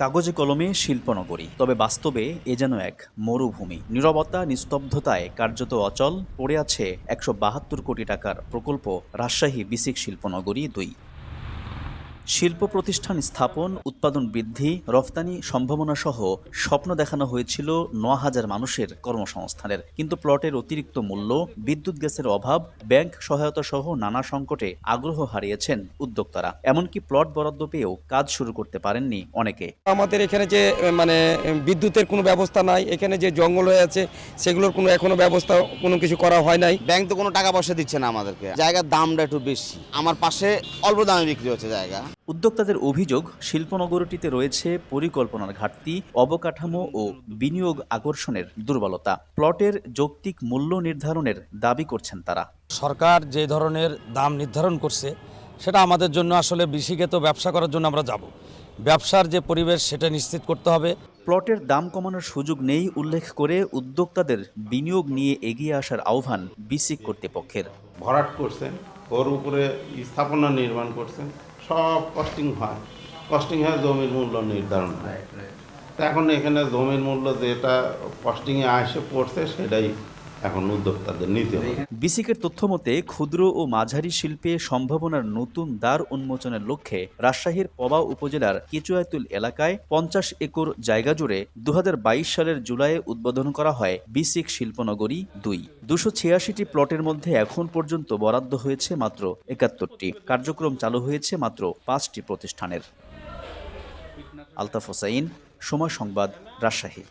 কাগজে কলমে শিল্পনগরী, তবে বাস্তবে এ যেন এক মরুভূমি। নীরবতা, নিস্তব্ধতায় কার্যত অচল পড়ে আছে ১৭২ কোটি টাকার প্রকল্প রাজশাহী বিসিক শিল্পনগরী ২। শিল্প প্রতিষ্ঠান স্থাপন, উৎপাদন বৃদ্ধি, রফতানি সম্ভাবনাসহ স্বপ্ন দেখানো হয়েছিল ৯,০০০ মানুষের কর্মসংস্থানের। কিন্তু প্লটের অতিরিক্ত মূল্য, বিদ্যুৎ গ্যাসের অভাব, ব্যাংক সহায়তাসহ নানা সংকটে আগ্রহ হারিয়েছেন উদ্যোক্তারা। এমনকি প্লট বরাদ্দ পেয়েও কাজ শুরু করতে পারেননি অনেকে। আমাদের এখানে যে বিদ্যুতের কোনো ব্যবস্থা নাই, এখানে যে জঙ্গল হয়ে আছে সেগুলোর কোনো এখনো ব্যবস্থা কোনো কিছু করা হয় নাই। ব্যাংক তো কোনো টাকা পয়সা দিচ্ছে না আমাদেরকে। জায়গার দামটা একটু বেশি, আমার পাশে অল্প দামে বিক্রি হচ্ছে জায়গা। উদ্যোক্তাদের অভিযোগ, শিল্পনগরীটিতে রয়েছে পরিকল্পনার ঘাটতি, অবকাঠামো ও বিনিয়োগ আকর্ষণের দুর্বলতা। প্লটের যৌক্তিক মূল্য নির্ধারণের দাবি করছেন তারা। সরকার যে ধরনের দাম নির্ধারণ করছে সেটা আমাদের জন্য আসলে বিসিকে তো ব্যবসা করার জন্য আমরা যাব, ব্যবসার যে পরিবেশ সেটা নিশ্চিত করতে হবে। প্লটের দাম কমানোর সুযোগ নেই উল্লেখ করে উদ্যোক্তাদের বিনিয়োগ নিয়ে এগিয়ে আসার আহ্বান বিসিক কর্তৃপক্ষের। ভরাট করছেন, ওর উপরে স্থাপনা নির্মাণ করছেন, সব কস্টিং হয়, কস্টিং হয় জমির মূল্য নির্ধারণ হয়। তা এখন এখানে জমির মূল্য যেটা কস্টিংয়ে আসে পড়ছে সেটাই এখন উদ্যোক্তাদের নিতে হবে। বিসিকের তথ্য মতে, ক্ষুদ্র ও মাঝারি শিল্পে সম্ভাবনার নতুন দ্বার উন্মোচনের লক্ষ্যে রাজশাহীর পবা উপজেলার কেচুয়াতুল এলাকায় ৫০ একর জায়গা জুড়ে ২০২২ সালের জুলাইয়ে উদ্বোধন করা হয় বিসিক শিল্পনগরী ২। ২৮৬টি প্লটের মধ্যে এখন পর্যন্ত বরাদ্দ হয়েছে মাত্র ৭১টি। কার্যক্রম চালু হয়েছে মাত্র ৫টি প্রতিষ্ঠানের। আলতাফ হোসাইন, সময় সংবাদ, রাজশাহী।